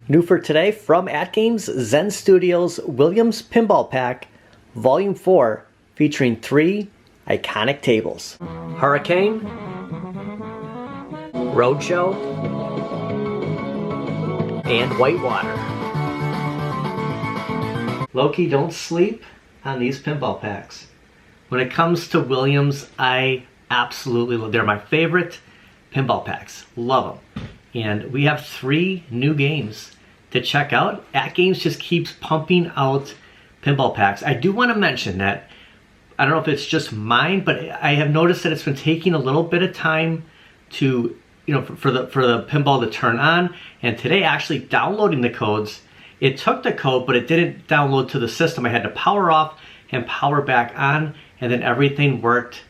New for today from AtGames Zen Studios Williams Pinball Pack Volume 4 featuring 3 iconic tables. Hurricane, Roadshow, and Whitewater. Loki, don't sleep on these pinball packs. When it comes to Williams, I absolutely love them. They're my favorite pinball packs. Love them. And we have 3 new games to check out. AtGames just keeps pumping out pinball packs. I do want to mention that, I don't know if it's just mine, but I have noticed that it's been taking a little bit of time to, for the pinball to turn on. And today, actually downloading the codes, it took the code, but it didn't download to the system. I had to power off and power back on, and then everything worked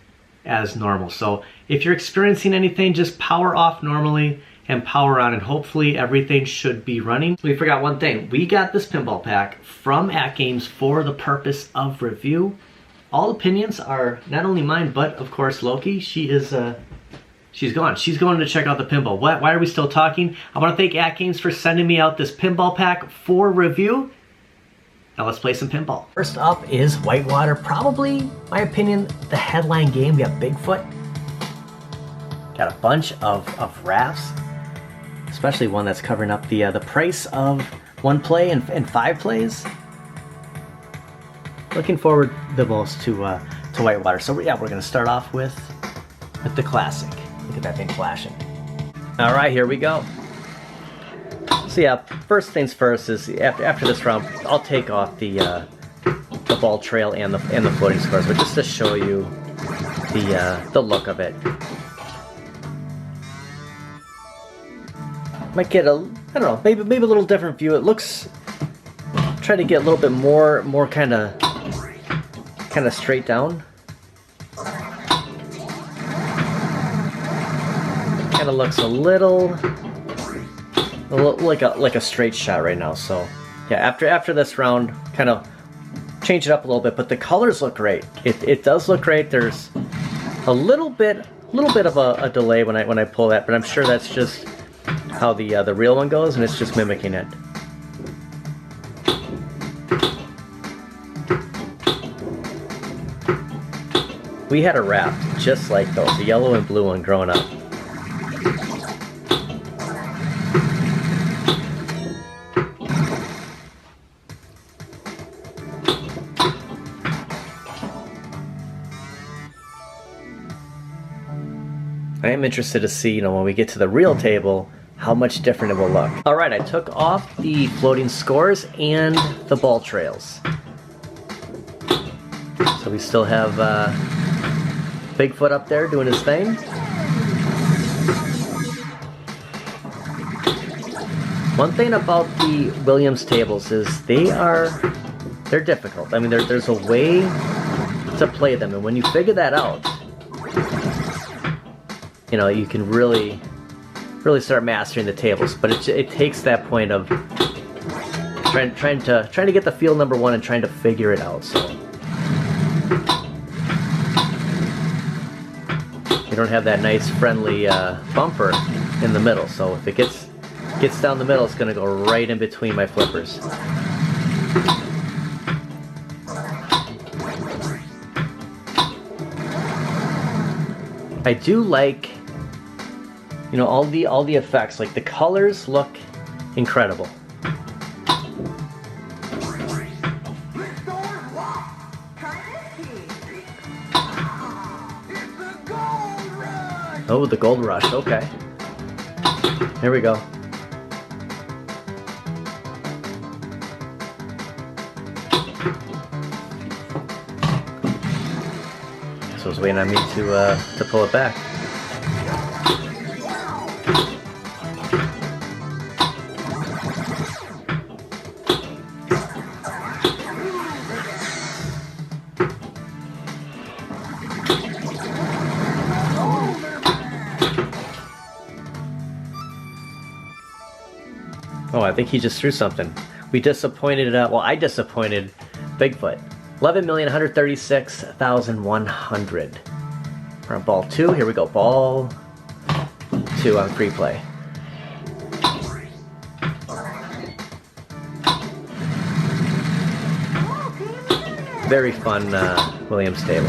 as normal. So if you're experiencing anything, just power off normally and power on, and hopefully everything should be running. We forgot one thing. We got this pinball pack from AtGames for the purpose of review. All opinions are not only mine, but of course Loki. She's gone. She's going to check out the pinball. Why are we still talking? I want to thank AtGames for sending me out this pinball pack for review. Now let's play some pinball. First up is Whitewater. Probably, my opinion, the headline game. We got Bigfoot. Got a bunch of rafts, especially one that's covering up the price of 1 play and 5 plays. Looking forward the most to Whitewater. So yeah, we're gonna start off with the classic. Look at that thing flashing. All right, here we go. So yeah, first things first is after this round, I'll take off the ball trail and the floating scores, but just to show you the look of it. Might get I don't know, maybe a little different view. It looks, try to get a little bit more kind of straight down. Kind of looks a little like a straight shot right now. So yeah, after this round, kind of change it up a little bit, but the colors look great. It does look great. There's a little bit of a delay when I pull that, but I'm sure that's just how the real one goes, and it's just mimicking it. We had a raft just like those, the yellow and blue one growing up. I am interested to see, when we get to the real table, how much different it will look. All right, I took off the floating scores and the ball trails. So we still have Bigfoot up there doing his thing. One thing about the Williams tables is they're difficult. I mean, there's a way to play them, and when you figure that out, you can really start mastering the tables. But it takes that point of trying to get the feel, number one, and trying to figure it out. So you don't have that nice friendly bumper in the middle. So if it gets down the middle, it's going to go right in between my flippers. I do like, all the effects. Like, the colors look incredible. Oh, the gold rush. Okay. Here we go. So I was waiting on me to pull it back. Oh, I think he just threw something. We disappointed, I disappointed Bigfoot. 11,136,100. We're on ball 2. Here we go. Ball 2 on free play. very fun Williams table.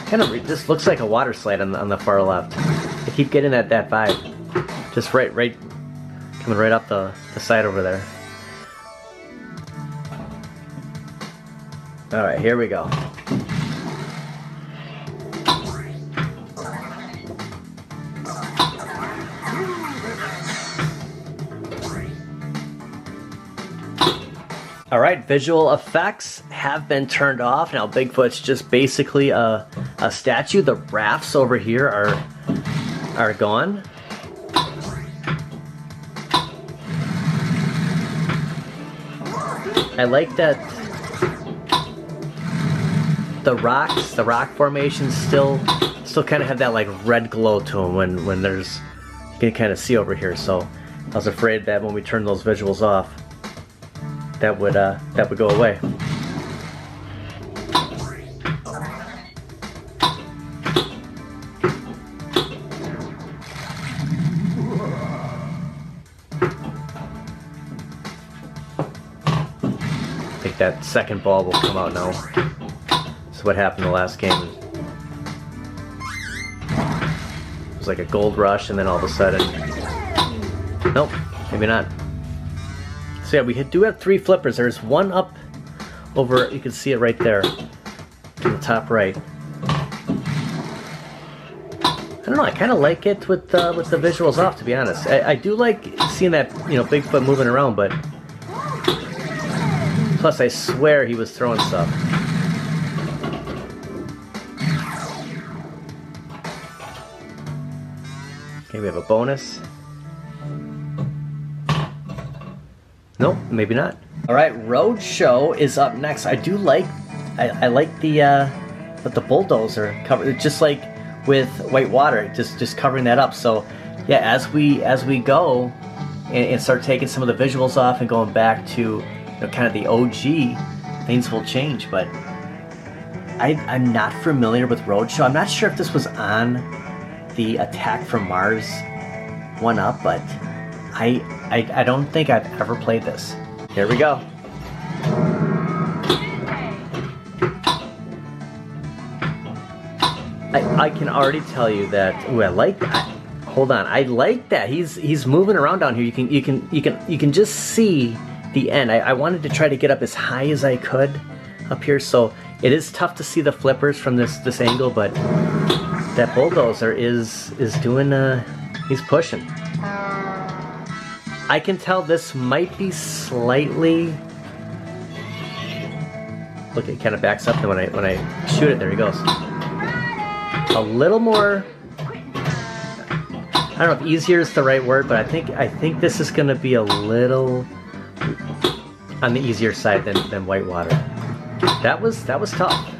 Kind of, this looks like a water slide on the far left. I keep getting that vibe. Just right, coming right up the side over there. All right, here we go. All right, visual effects have been turned off. Now Bigfoot's just basically a statue. The rafts over here are gone. I like that the rock formations still kind of have that like red glow to them when there's, you can kind of see over here. So I was afraid that when we turn those visuals off, that would go away. I think that second ball will come out now. This is what happened the last game. It was like a gold rush, and then all of a sudden, nope, maybe not. So yeah, we do have 3 flippers. There's one up over, you can see it right there, to the top right. I don't know, I kind of like it with the visuals off, to be honest. I do like seeing that, you know, Bigfoot moving around, but plus I swear he was throwing stuff. Okay, we have a bonus. Nope, maybe not. All right, Roadshow is up next. I do like, I like the bulldozer cover, just like with Whitewater, just covering that up. So yeah, as we go and start taking some of the visuals off and going back to, you know, kind of the OG, things will change. But I'm not familiar with Roadshow. I'm not sure if this was on the Attack from Mars 1-up, but I don't think I've ever played this. Here we go. I can already tell you that. Ooh, I like that. Hold on, I like that. He's moving around down here. You can just see the end. I wanted to try to get up as high as I could up here, so it is tough to see the flippers from this angle, but that bulldozer is doing he's pushing. I can tell this might be slightly, look, it kind of backs up, and when I shoot it, there he goes. A little more, I don't know if easier is the right word, but I think this is going to be a little on the easier side than Whitewater. That was tough.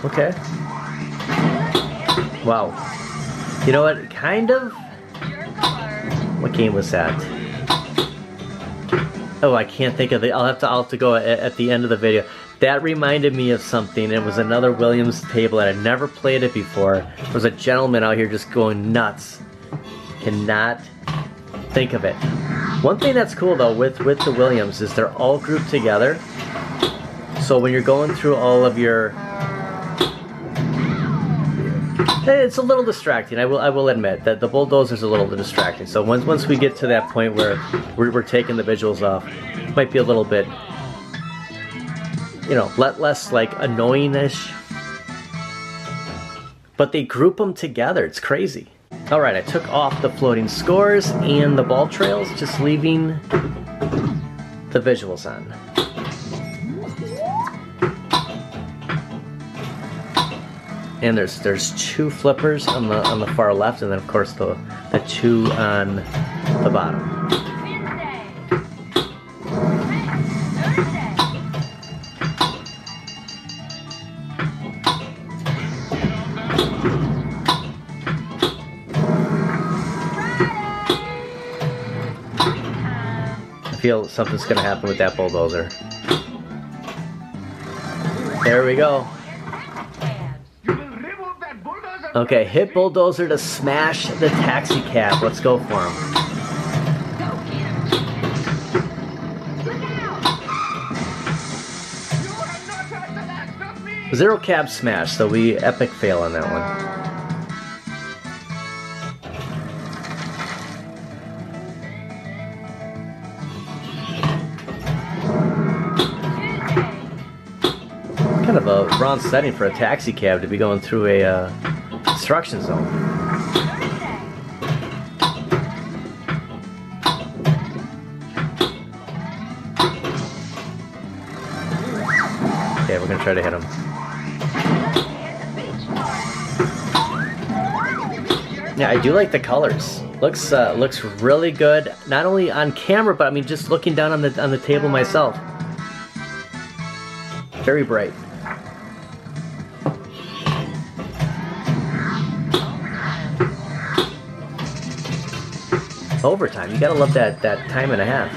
Okay. Wow. You know what? Kind of. What game was that? Oh, I can't think of it. I'll have to go at the end of the video. That reminded me of something. It was another Williams table, and I'd never played it before. There was a gentleman out here just going nuts. Cannot think of it. One thing that's cool though with the Williams is they're all grouped together. So when you're going through all of your, it's a little distracting. I will admit that the bulldozer's a little distracting. So once we get to that point where we're taking the visuals off, it might be a little bit, you know, less like annoying-ish. But they group them together. It's crazy. All right, I took off the floating scores and the ball trails, just leaving the visuals on. And there's 2 flippers on the far left, and then of course the 2 on the bottom. I feel something's gonna happen with that bulldozer. There we go. Okay, hit bulldozer to smash the taxi cab. Let's go for him. Zero cab smash, so we epic fail on that one. Kind of a wrong setting for a taxi cab to be going through a construction zone. Okay, we're gonna try to hit him. Yeah, I do like the colors. Looks really good, not only on camera, but I mean just looking down on the table myself. Very bright. Overtime, you gotta love that time and a half.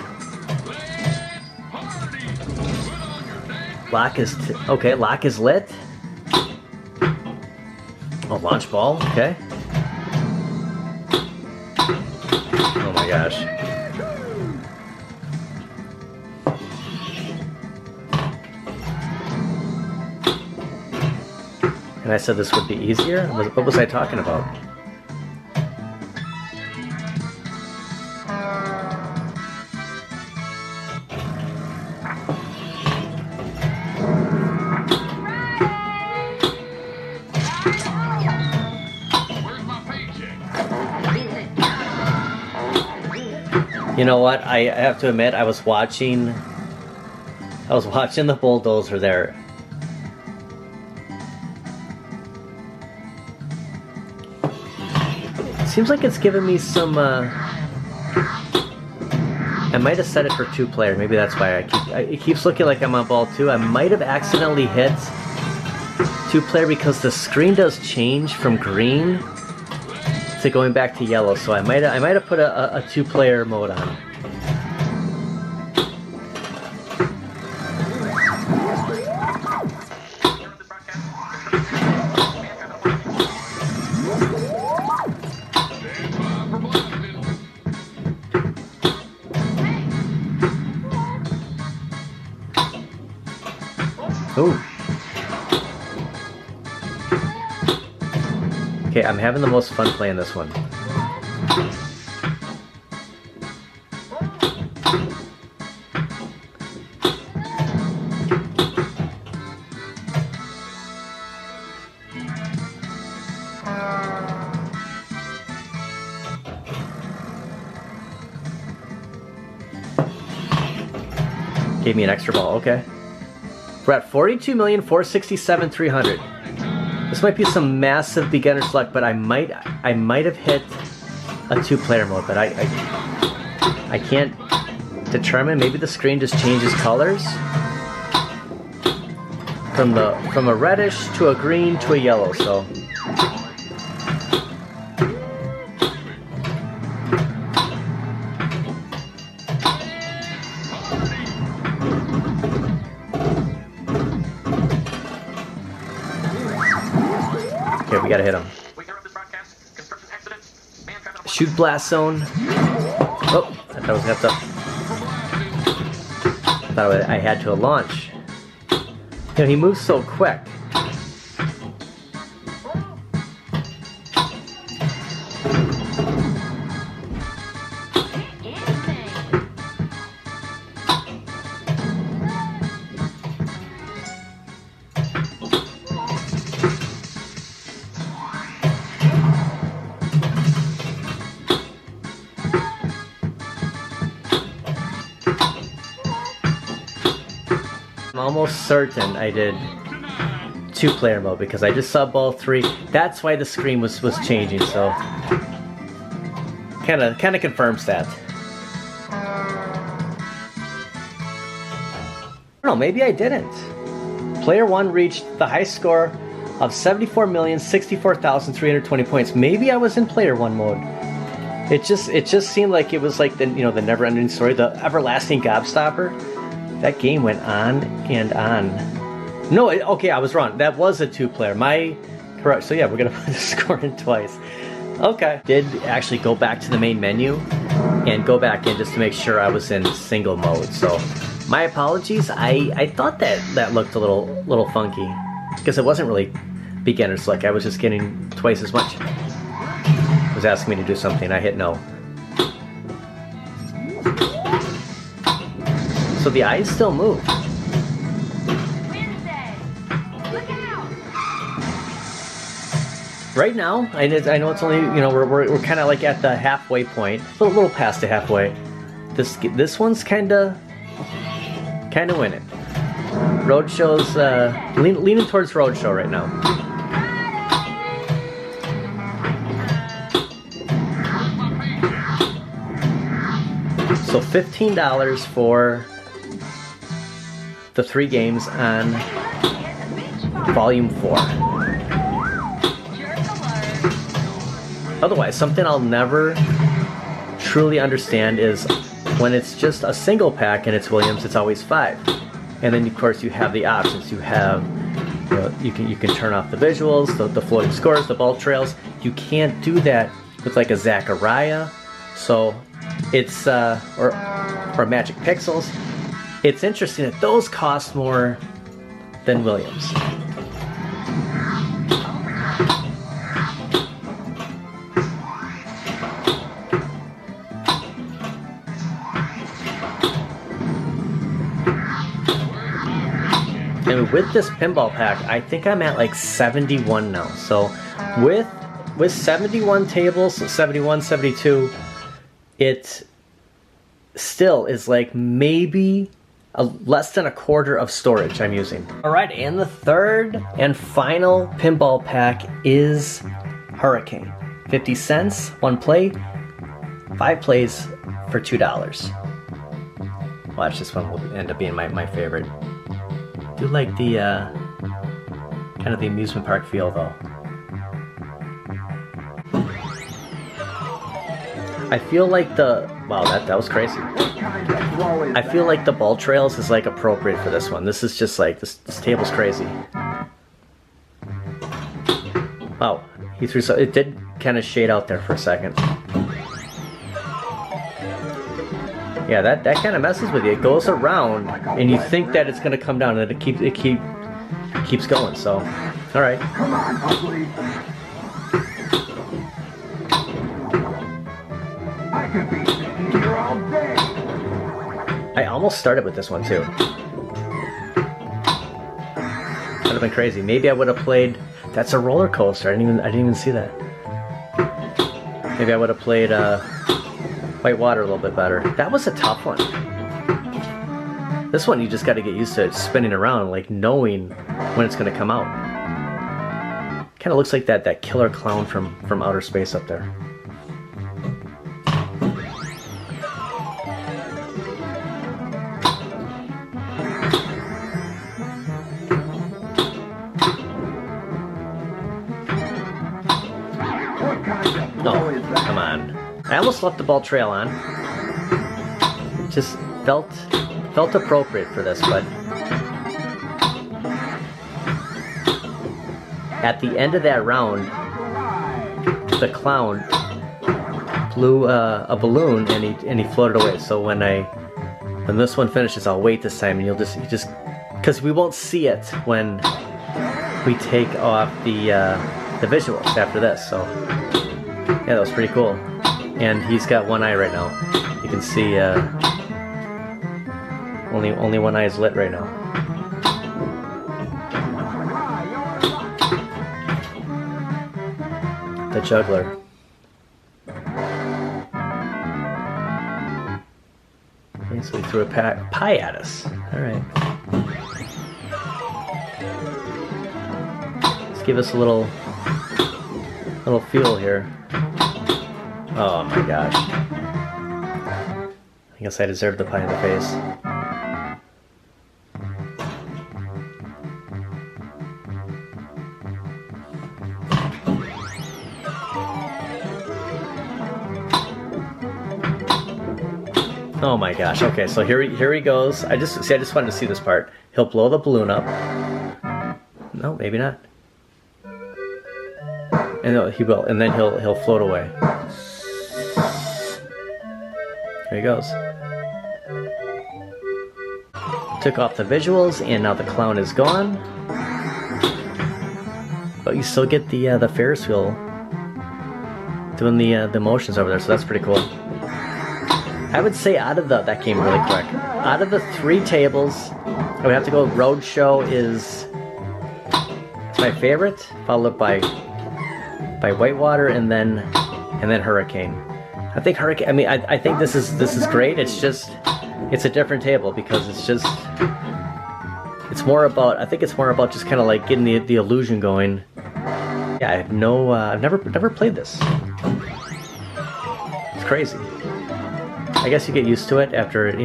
Lock is okay. Lock is lit. Oh, launch ball. Okay. Oh my gosh. And I said this would be easier? What was I talking about? You know what? I have to admit, I was watching the bulldozer there. Seems like it's giving me some. I might have set it for 2-player. Maybe that's why it keeps looking like I'm on ball 2. I might have accidentally hit 2-player because the screen does change from green to going back to yellow. So I might have put a 2-player mode on. Ooh. Okay, I'm having the most fun playing this one. Gave me an extra ball, okay. We're at 42,467,300. This might be some massive beginner's luck, but I might have hit a 2-player mode, but I can't determine. Maybe the screen just changes colors from a reddish to a green to a yellow. So. Okay, we gotta hit him. Shoot blast zone. Oh, I thought I was gonna have to. I thought I had to launch. You know, he moves so quick. I'm almost certain I did 2-player mode because I just saw ball 3. That's why the screen was changing, so kind of confirms that. I don't know, maybe I didn't. Player 1 reached the high score of 74,064,320 points. Maybe I was in player 1 mode. It just seemed like it was like the the never-ending story, the everlasting gobstopper. That game went on and on. No, okay, I was wrong. That was a 2-player. Correct. So yeah, we're gonna put the score in twice. Okay. Did actually go back to the main menu and go back in just to make sure I was in single mode. So my apologies. I thought that looked a little funky because it wasn't really beginner's luck. I was just getting twice as much. It was asking me to do something. I hit no. So the eyes still move. Right now, I know it's only, you know, we're kind of like at the halfway point, a little past the halfway. This one's kind of winning. Roadshow's leaning towards Roadshow right now. So $15 for the 3 games on Volume 4. Otherwise, something I'll never truly understand is when it's just a single pack and it's Williams, it's always 5. And then of course you have the options. You have, you know, you can turn off the visuals, the floating scores, the ball trails. You can't do that with like a Zachariah. So it's or Magic Pixels. It's interesting that those cost more than Williams. And with this pinball pack, I think I'm at like 71 now. So with 71 tables, 71, 72, it still is like maybe less than a quarter of storage I'm using. All right, and the third and final pinball pack is Hurricane. 50 cents, 1 play, 5 plays for $2. Watch, this one will end up being my favorite. I do like the kind of the amusement park feel though. I feel like wow, that was crazy. I feel like the ball trails is like appropriate for this one. This is just like this table's crazy. Oh, he threw so it did kind of shade out there for a second. Yeah, that kind of messes with you. It goes around, and you think that it's going to come down, and it keeps going. So, all right. Come on, ugly. I could be sitting here all day. I almost started with this one too. That'd have been crazy. Maybe I would have played. That's a roller coaster. I didn't even see that. Maybe I would have played Whitewater a little bit better. That was a tough one. This one you just got to get used to it spinning around, like knowing when it's going to come out. Kind of looks like that killer clown from outer space up there. Oh, come on. I almost left the ball trail on. Just felt appropriate for this, but at the end of that round, the clown blew a balloon and he floated away. So when this one finishes, I'll wait this time, and you just because we won't see it when we take off the visuals after this. So yeah, that was pretty cool. And he's got one eye right now. You can see only one eye is lit right now. The juggler. Okay, so he threw a pie at us. Alright. Let's give us a little feel here. Oh my gosh. I guess I deserve the pie in the face. Oh my gosh. Okay, so here he goes. I just wanted to see this part. He'll blow the balloon up. No, maybe not. And no, he will, and then he'll float away. There he goes. Took off the visuals, and now the clown is gone. But you still get the Ferris wheel doing the motions over there, so that's pretty cool. I would say out of that came really quick. Out of the 3 tables, I would have to go Roadshow is my favorite, followed by Whitewater, and then Hurricane. I think Hurricane. I mean, I think this is great. It's just it's a different table because it's more about. I think it's more about just kind of like getting the illusion going. Yeah, I have no. I've never played this. It's crazy. I guess you get used to it after it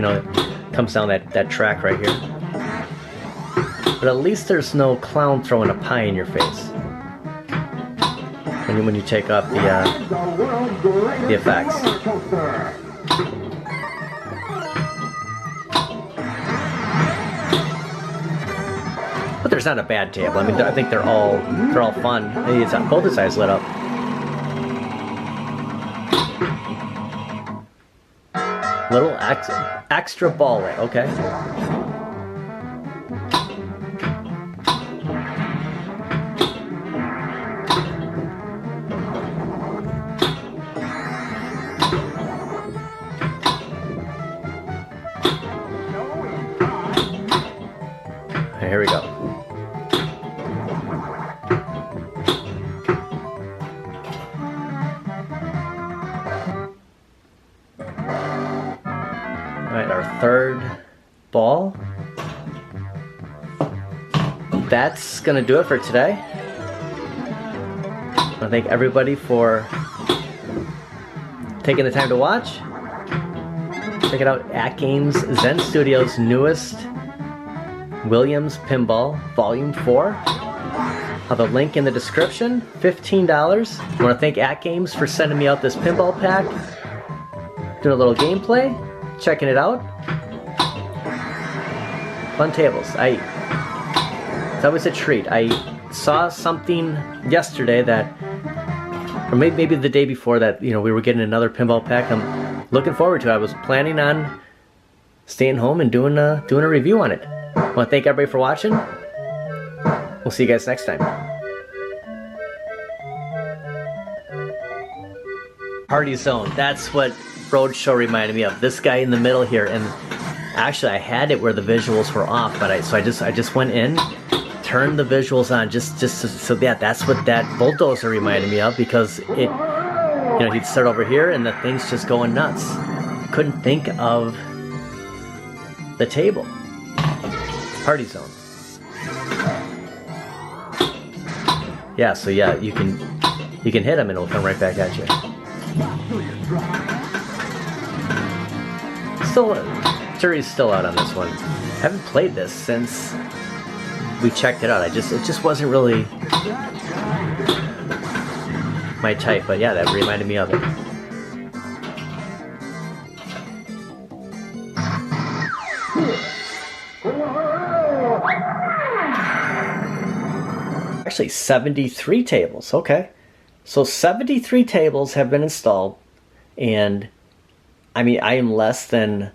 comes down that track right here. But at least there's no clown throwing a pie in your face when you take off the effects. But there's not a bad table. I mean, I think they're all fun. It's both sides lit up. Little extra ball light. Okay. Here we go. Alright, our third ball. That's gonna do it for today. I want to thank everybody for taking the time to watch. Check it out, AtGames Zen Studios' newest Williams Pinball Volume 4. I'll have a link in the description. $15. I want to thank AtGames for sending me out this pinball pack. Doing a little gameplay. Checking it out. Fun tables. It's always a treat. I saw something yesterday that, or maybe the day before that, we were getting another pinball pack. I'm looking forward to it. I was planning on staying home and doing a review on it. I want to thank everybody for watching. We'll see you guys next time. Party Zone. That's what Roadshow reminded me of. This guy in the middle here, and actually I had it where the visuals were off, but I just went in, turned the visuals on, so that's what that bulldozer reminded me of, because it, he'd start over here and the thing's just going nuts. Couldn't think of the table. Party Zone. Yeah, so yeah, you can hit him and it'll come right back at you. Still, jury's still out on this one. I haven't played this since we checked it out. It just wasn't really my type, but yeah, that reminded me of it. Actually, 73 tables. Okay. So 73 tables have been installed, and I mean, I am less than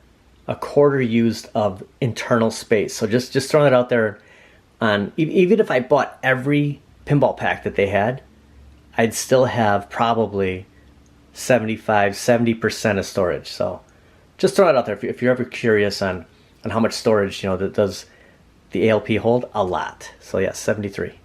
a quarter used of internal space. So just throwing it out there, on even if I bought every pinball pack that they had, I'd still have probably 70% of storage. So just throwing it out there if you're ever curious on how much storage, that does the ALP hold. A lot. So yeah, 73.